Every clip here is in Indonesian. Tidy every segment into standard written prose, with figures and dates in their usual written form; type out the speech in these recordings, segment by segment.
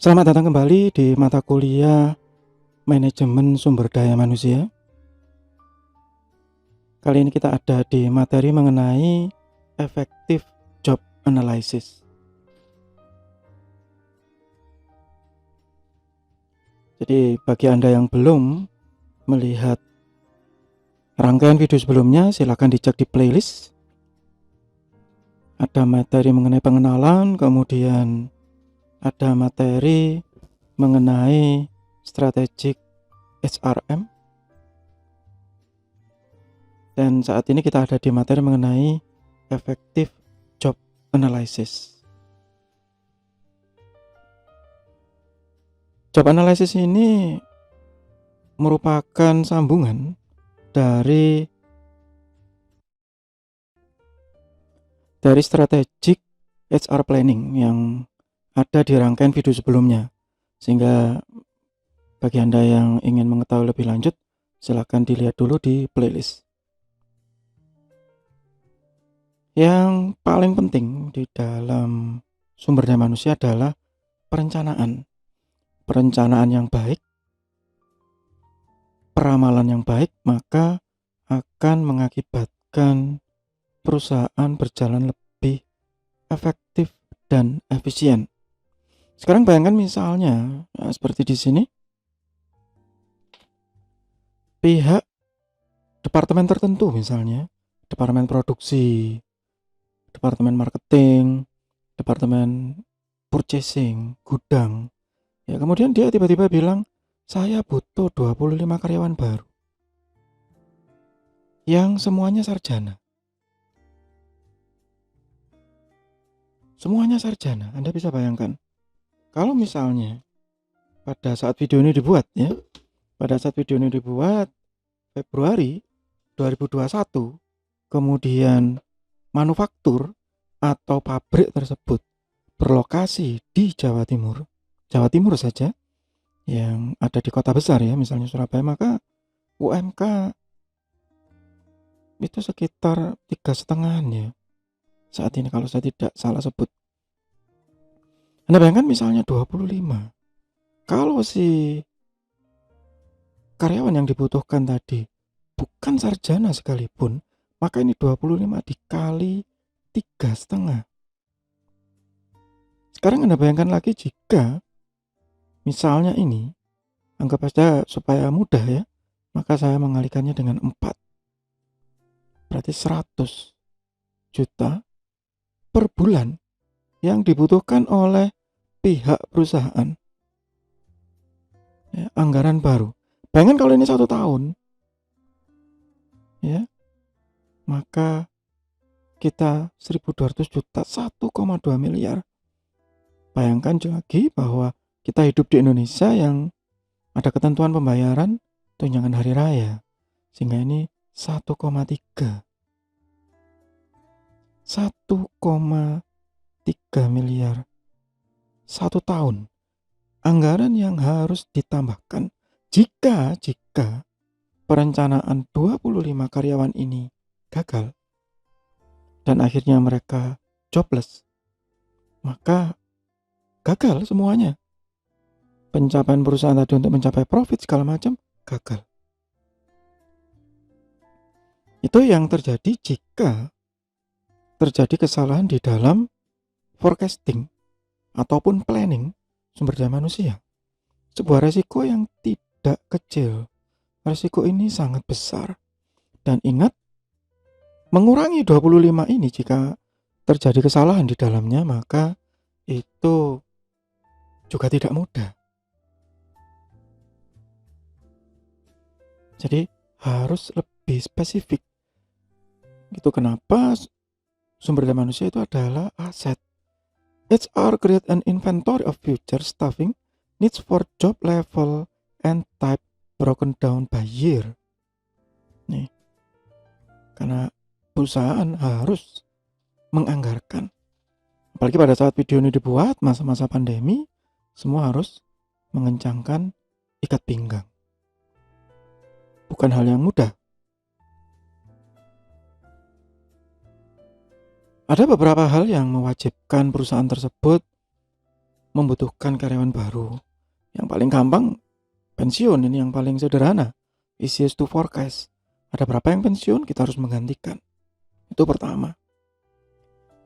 Selamat datang kembali di mata kuliah Manajemen Sumber Daya Manusia. Kali ini kita ada di materi mengenai Effective Job Analysis. Jadi bagi Anda yang belum melihat rangkaian video sebelumnya, silakan dicek di playlist. Ada materi mengenai pengenalan, kemudian ada materi mengenai strategic HRM. Dan saat ini kita ada di materi mengenai Effective Job Analysis. Job Analysis ini merupakan sambungan dari strategic HR planning yang ada di rangkaian video sebelumnya. Sehingga bagi Anda yang ingin mengetahui lebih lanjut, silakan dilihat dulu di playlist. Yang paling penting di dalam sumber daya manusia adalah perencanaan. Perencanaan yang baik, peramalan yang baik, maka akan mengakibatkan perusahaan berjalan lebih efektif dan efisien. Sekarang bayangkan misalnya seperti di sini, pihak departemen tertentu, misalnya departemen produksi, departemen marketing, departemen purchasing, gudang. Ya, kemudian dia tiba-tiba bilang, saya butuh 25 karyawan baru yang semuanya sarjana. Semuanya sarjana. Anda bisa bayangkan, kalau misalnya pada saat video ini dibuat, Februari 2021, kemudian manufaktur atau pabrik tersebut berlokasi di Jawa Timur saja, yang ada di kota besar ya, misalnya Surabaya, maka UMK itu sekitar 3,5 ya saat ini kalau saya tidak salah sebut. Anda bayangkan misalnya 25, kalau si karyawan yang dibutuhkan tadi bukan sarjana sekalipun, maka ini 25 dikali 3,5. Sekarang Anda bayangkan lagi jika misalnya ini, anggap saja supaya mudah ya, maka saya mengalikannya dengan 4. Berarti 100 juta per bulan yang dibutuhkan oleh pihak perusahaan. Ya, anggaran baru. Bayangkan kalau ini 1 tahun, ya, maka kita 1.200 juta, 1,2 miliar. Bayangkan lagi bahwa kita hidup di Indonesia yang ada ketentuan pembayaran tunjangan hari raya, sehingga ini 1,3 miliar 1 tahun anggaran yang harus ditambahkan jika perencanaan 25 karyawan ini gagal dan akhirnya mereka jobless, maka gagal semuanya. Pencapaian perusahaan tadi untuk mencapai profit segala macam gagal. Itu yang terjadi jika terjadi kesalahan di dalam forecasting ataupun planning sumber daya manusia. Sebuah resiko yang tidak kecil. Resiko ini sangat besar. Dan ingat, mengurangi 25 ini jika terjadi kesalahan di dalamnya, maka itu juga tidak mudah. Jadi harus lebih spesifik. Itu kenapa sumber daya manusia itu adalah aset. HR create an inventory of future staffing needs for job level and type broken down by year. Nih, karena perusahaan harus menganggarkan. Apalagi pada saat video ini dibuat masa-masa pandemi, semua harus mengencangkan ikat pinggang. Bukan hal yang mudah. Ada beberapa hal yang mewajibkan perusahaan tersebut membutuhkan karyawan baru. Yang paling gampang pensiun, ini yang paling sederhana. Easiest to forecast. Ada berapa yang pensiun, kita harus menggantikan. Itu pertama.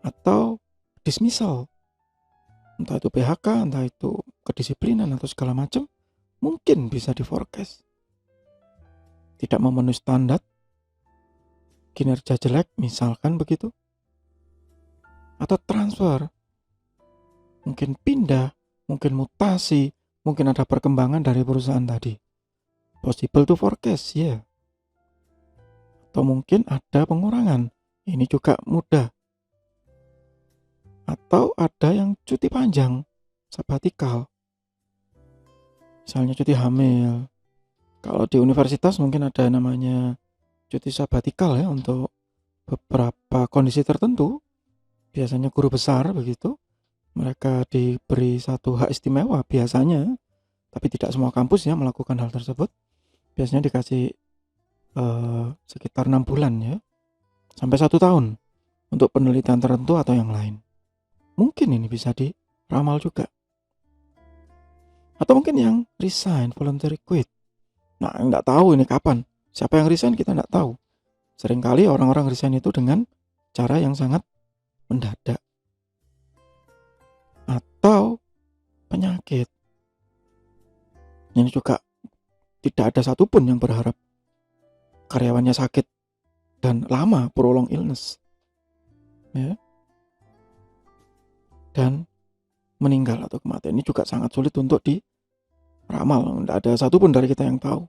Atau dismissal. Entah itu PHK, entah itu kedisiplinan atau segala macam, mungkin bisa di forecast. Tidak memenuhi standar, kinerja jelek misalkan begitu. Atau transfer. Mungkin pindah, mungkin mutasi, mungkin ada perkembangan dari perusahaan tadi. Possible to forecast, ya. Atau mungkin ada pengurangan. Ini juga mudah. Atau ada yang cuti panjang, sabbatical. Misalnya cuti hamil. Kalau di universitas mungkin ada namanya cuti sabbatical ya untuk beberapa kondisi tertentu. Biasanya guru besar begitu. Mereka diberi satu hak istimewa biasanya, tapi tidak semua kampus ya melakukan hal tersebut. Biasanya dikasih sekitar 6 bulan ya, sampai 1 tahun untuk penelitian tertentu atau yang lain. Mungkin ini bisa diramal juga. Atau mungkin yang resign, voluntary quit. Nah, nggak tahu ini kapan. Siapa yang resign kita nggak tahu. Seringkali orang-orang resign itu dengan cara yang sangat mendadak. Atau penyakit. Ini juga tidak ada satupun yang berharap karyawannya sakit dan lama, prolong illness. Ya. Dan meninggal atau kematian. Ini juga sangat sulit untuk diramal. Tidak ada satupun dari kita yang tahu.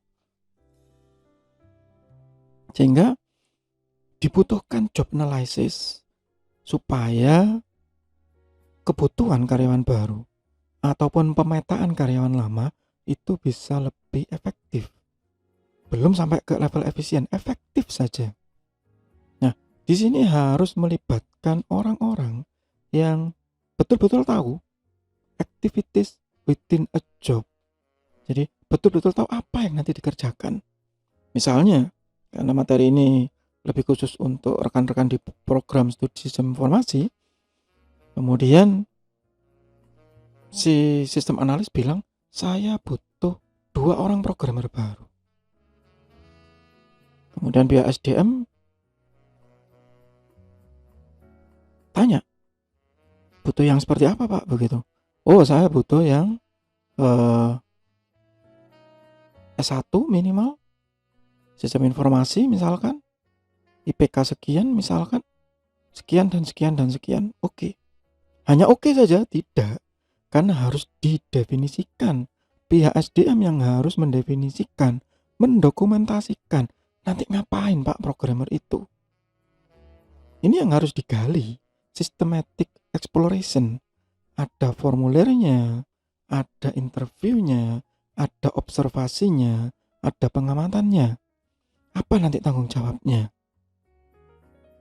Sehingga dibutuhkan job analysis supaya kebutuhan karyawan baru ataupun pemetaan karyawan lama itu bisa lebih efektif. Belum sampai ke level efisien, efektif saja. Nah, di sini harus melibatkan orang-orang yang betul-betul tahu activities within a job. Jadi betul-betul tahu apa yang nanti dikerjakan. Misalnya, karena materi ini lebih khusus untuk rekan-rekan di program studi sistem informasi, kemudian si sistem analis bilang, saya butuh 2 orang programmer baru. Kemudian pihak SDM tanya, butuh yang seperti apa Pak? Begitu. Oh, saya butuh yang S1 minimal, sistem informasi misalkan, IPK sekian misalkan, sekian dan sekian dan sekian. Oke. Hanya oke saja? Tidak. Karena harus didefinisikan. Pihak SDM yang harus mendefinisikan, mendokumentasikan. Nanti ngapain Pak programmer itu? Ini yang harus digali. Systematic exploration. Ada formulirnya, ada interviewnya, ada observasinya, ada pengamatannya. Apa nanti tanggung jawabnya?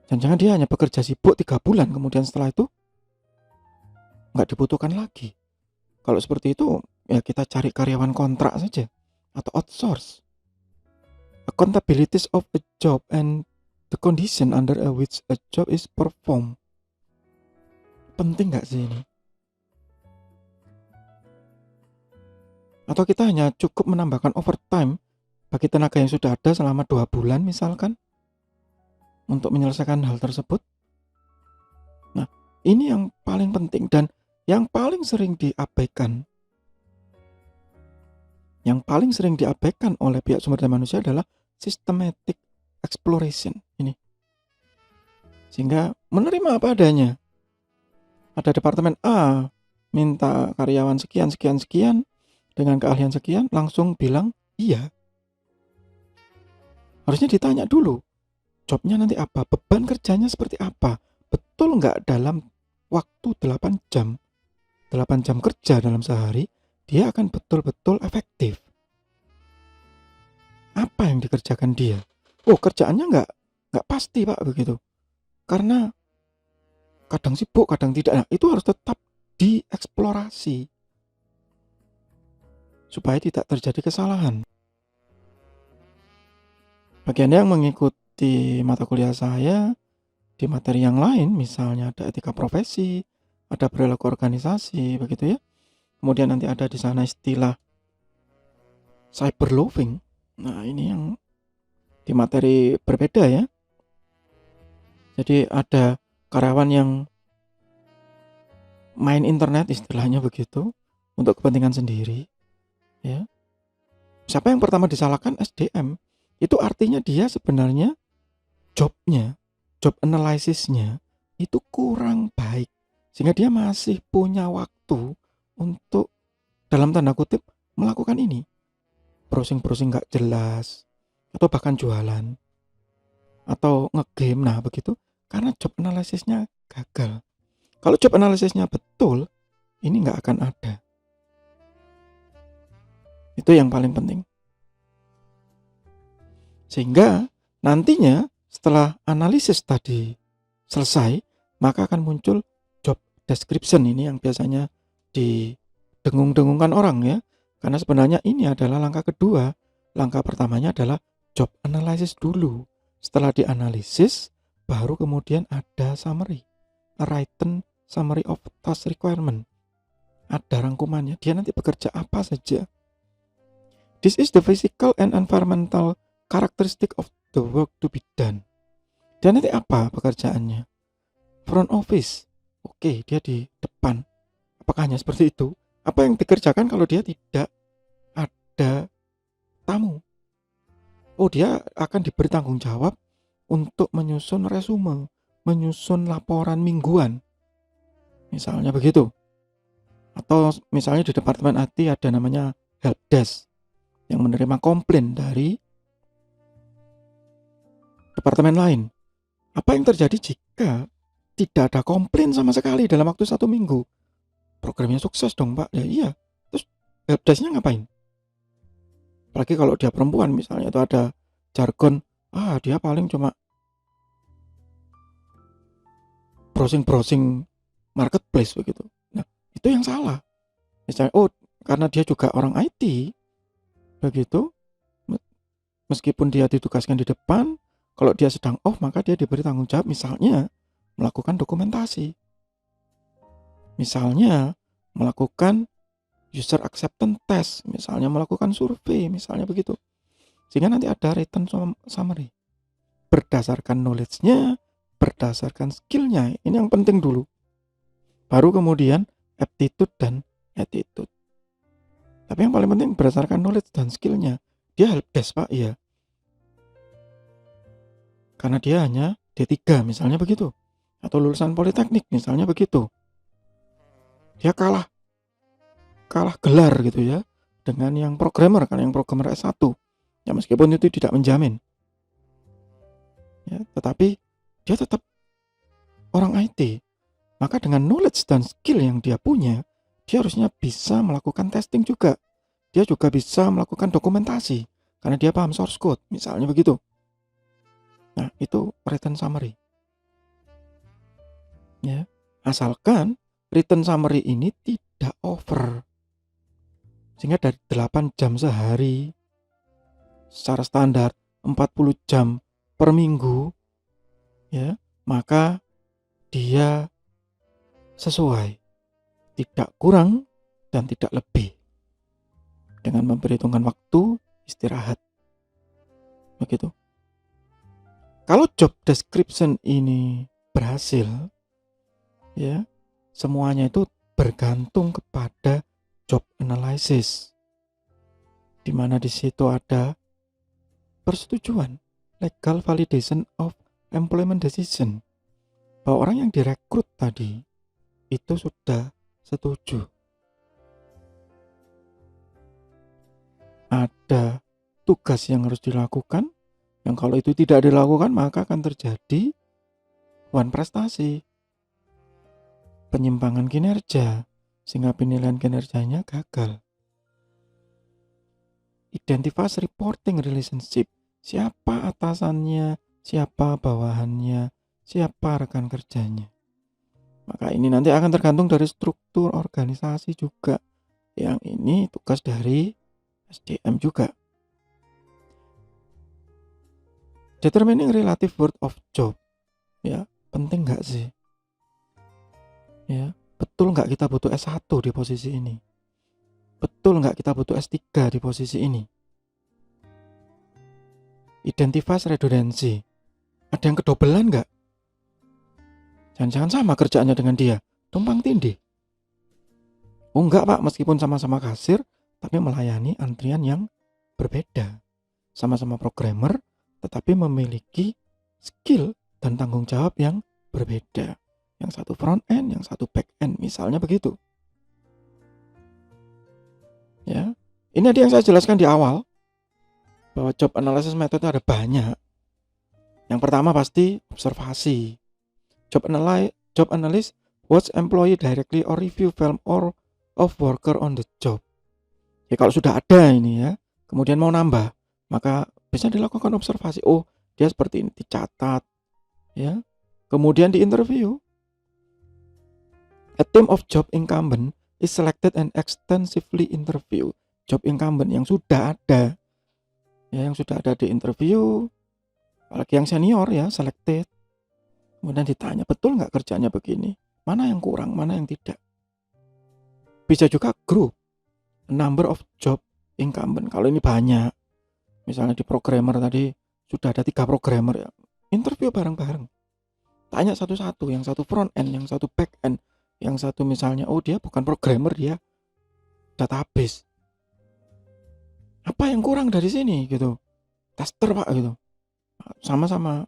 Jangan-jangan dia hanya bekerja sibuk 3 bulan, kemudian setelah itu nggak dibutuhkan lagi. Kalau seperti itu, ya kita cari karyawan kontrak saja atau outsource. Accountabilities of a job and the condition under which a job is performed. Penting nggak sih ini? Atau kita hanya cukup menambahkan overtime bagi tenaga yang sudah ada selama 2 bulan misalkan untuk menyelesaikan hal tersebut. Nah, ini yang paling penting dan yang paling sering diabaikan. Yang paling sering diabaikan oleh pihak sumber daya manusia adalah systematic exploration ini. Sehingga menerima apa adanya. Ada departemen A minta karyawan sekian dengan keahlian sekian, langsung bilang iya. Harusnya ditanya dulu, jobnya nanti apa, beban kerjanya seperti apa, betul nggak dalam waktu 8 jam kerja dalam sehari, dia akan betul-betul efektif. Apa yang dikerjakan dia? Oh, kerjaannya nggak pasti Pak begitu. Karena kadang sibuk, kadang tidak. Nah, itu harus tetap dieksplorasi supaya tidak terjadi kesalahan. Bagi Anda yang mengikuti mata kuliah saya di materi yang lain, misalnya ada etika profesi, ada perilaku organisasi, begitu ya. Kemudian nanti ada di sana istilah cyberloving. Nah, ini yang di materi berbeda ya. Jadi ada karyawan yang main internet istilahnya begitu untuk kepentingan sendiri ya. Siapa yang pertama disalahkan? SDM. Itu artinya dia sebenarnya jobnya, job analysisnya itu kurang baik sehingga dia masih punya waktu untuk dalam tanda kutip melakukan ini, browsing-browsing gak jelas atau bahkan jualan atau ngegame. Nah begitu, karena job analisisnya gagal. Kalau job analisisnya betul, ini nggak akan ada. Itu yang paling penting. Sehingga nantinya setelah analisis tadi selesai, maka akan muncul job description. Ini yang biasanya didengung-dengungkan orang ya. Karena sebenarnya ini adalah langkah kedua. Langkah pertamanya adalah job analysis dulu. Setelah dianalisis, baru kemudian ada summary, a written summary of task requirement. Ada rangkumannya, dia nanti bekerja apa saja. This is the physical and environmental characteristic of the work to be done. Dan nanti apa pekerjaannya? Front office. Oke, dia di depan. Apakah hanya seperti itu? Apa yang dikerjakan kalau dia tidak ada tamu? Oh, dia akan diberi tanggung jawab untuk menyusun resume, menyusun laporan mingguan. Misalnya begitu. Atau misalnya di departemen IT ada namanya helpdesk yang menerima komplain dari departemen lain. Apa yang terjadi jika tidak ada komplain sama sekali dalam waktu 1 minggu? Programnya sukses dong Pak. Ya iya. Terus helpdesknya ngapain? Apalagi kalau dia perempuan misalnya, itu ada jargon, dia paling cuma browsing marketplace begitu. Nah, itu yang salah. Misalnya, karena dia juga orang IT, begitu, meskipun dia ditugaskan di depan, kalau dia sedang off, maka dia diberi tanggung jawab, misalnya melakukan dokumentasi, misalnya melakukan user acceptance test, misalnya melakukan survei, misalnya begitu. Sehingga nanti ada written summary berdasarkan knowledge-nya, berdasarkan skill-nya. Ini yang penting dulu. Baru kemudian aptitude dan attitude. Tapi yang paling penting berdasarkan knowledge dan skill-nya. Dia helpdesk Pak, iya. Karena dia hanya D3 misalnya begitu. Atau lulusan politeknik misalnya begitu. Dia kalah gelar gitu ya dengan yang programmer, karena yang programmer S1. Ya meskipun itu tidak menjamin. Ya, tetapi dia tetap orang IT. Maka dengan knowledge dan skill yang dia punya, dia harusnya bisa melakukan testing juga. Dia juga bisa melakukan dokumentasi karena dia paham source code, misalnya begitu. Nah, itu written summary. Ya, asalkan written summary ini tidak over. Sehingga dari 8 jam sehari secara standar 40 jam per minggu ya, maka dia sesuai, tidak kurang dan tidak lebih, dengan memperhitungkan waktu istirahat begitu. Kalau job description ini berhasil ya, semuanya itu bergantung kepada job analysis, di mana di situ ada persetujuan, legal validation of employment decision, bahwa orang yang direkrut tadi itu sudah setuju. Ada tugas yang harus dilakukan, yang kalau itu tidak dilakukan maka akan terjadi prestasi, penyimpangan kinerja, sehingga penilaian kinerjanya gagal. Identify reporting relationship, siapa atasannya, siapa bawahannya, siapa rekan kerjanya. Maka ini nanti akan tergantung dari struktur organisasi juga. Yang ini tugas dari SDM juga. Determining relative worth of job. Ya, penting nggak sih? Ya, betul nggak kita butuh S1 di posisi ini? Betul nggak kita butuh S3 di posisi ini? Identify redundancy. Ada yang kedobelan nggak? Jangan-jangan sama kerjaannya dengan dia, tumpang tindih. Oh enggak Pak, meskipun sama-sama kasir, tapi melayani antrian yang berbeda. Sama-sama programmer, tetapi memiliki skill dan tanggung jawab yang berbeda. Yang satu front end, yang satu back end, misalnya begitu. Ya, ini tadi yang saya jelaskan di awal, bahwa job analysis method ada banyak. Yang pertama pasti observasi. Job analyst watch employee directly or review film or of worker on the job. Ya kalau sudah ada ini ya, kemudian mau nambah, maka bisa dilakukan observasi. Oh, dia seperti ini, dicatat. Ya. Kemudian di interview. A team of job incumbent is selected and extensively interview. Job incumbent yang sudah ada. Ya, yang sudah ada di interview, apalagi yang senior ya, selected. Kemudian ditanya, betul nggak kerjanya begini? Mana yang kurang, mana yang tidak? Bisa juga group, number of job incumbent. Kalau ini banyak, misalnya di programmer tadi sudah ada 3 programmer ya, interview bareng-bareng. Tanya satu-satu, yang satu front end, yang satu back end, yang satu misalnya, oh dia bukan programmer, dia database. Apa yang kurang dari sini gitu? Tester Pak gitu. Sama-sama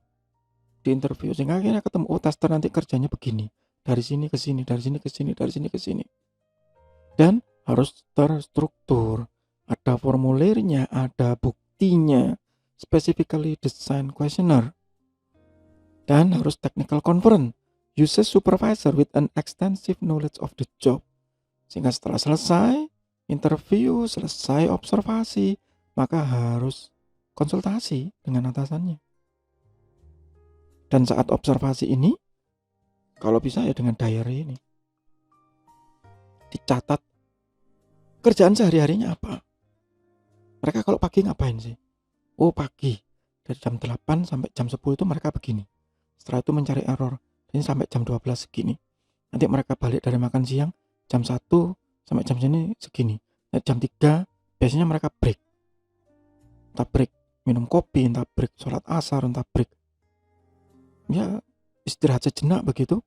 di interview sehingga akhirnya ketemu, oh tester nanti kerjanya begini, dari sini ke sini, dari sini ke sini, dari sini ke sini. Dan harus terstruktur, ada formulirnya, ada buktinya, specifically design questionnaire, dan harus technical conference, uses supervisor with an extensive knowledge of the job. Sehingga setelah selesai interview, selesai observasi, maka harus konsultasi dengan atasannya. Dan saat observasi ini, kalau bisa ya dengan diary ini, dicatat kerjaan sehari-harinya apa. Mereka kalau pagi ngapain sih? Oh pagi, dari jam 8 sampai jam 10 itu mereka begini. Setelah itu mencari error, ini sampai jam 12 segini. Nanti mereka balik dari makan siang, jam 1 sampai jam sini segini. Nah, jam 3 biasanya mereka break. Entah break minum kopi, entah break sholat asar, entah break ya istirahat sejenak begitu.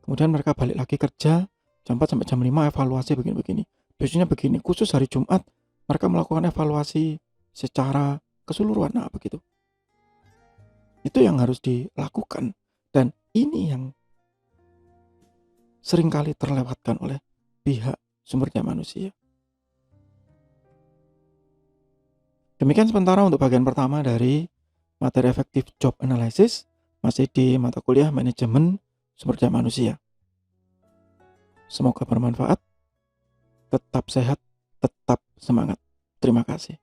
Kemudian mereka balik lagi kerja jam 4 sampai jam 5 evaluasi begini-begini. Biasanya begini, khusus hari Jumat mereka melakukan evaluasi secara keseluruhan. Nah begitu. Itu yang harus dilakukan. Dan ini yang seringkali terlewatkan oleh pihak sumber daya manusia. Demikian sementara untuk bagian pertama dari materi efektif job analysis, masih di mata kuliah manajemen sumber daya manusia. Semoga bermanfaat, tetap sehat, tetap semangat. Terima kasih.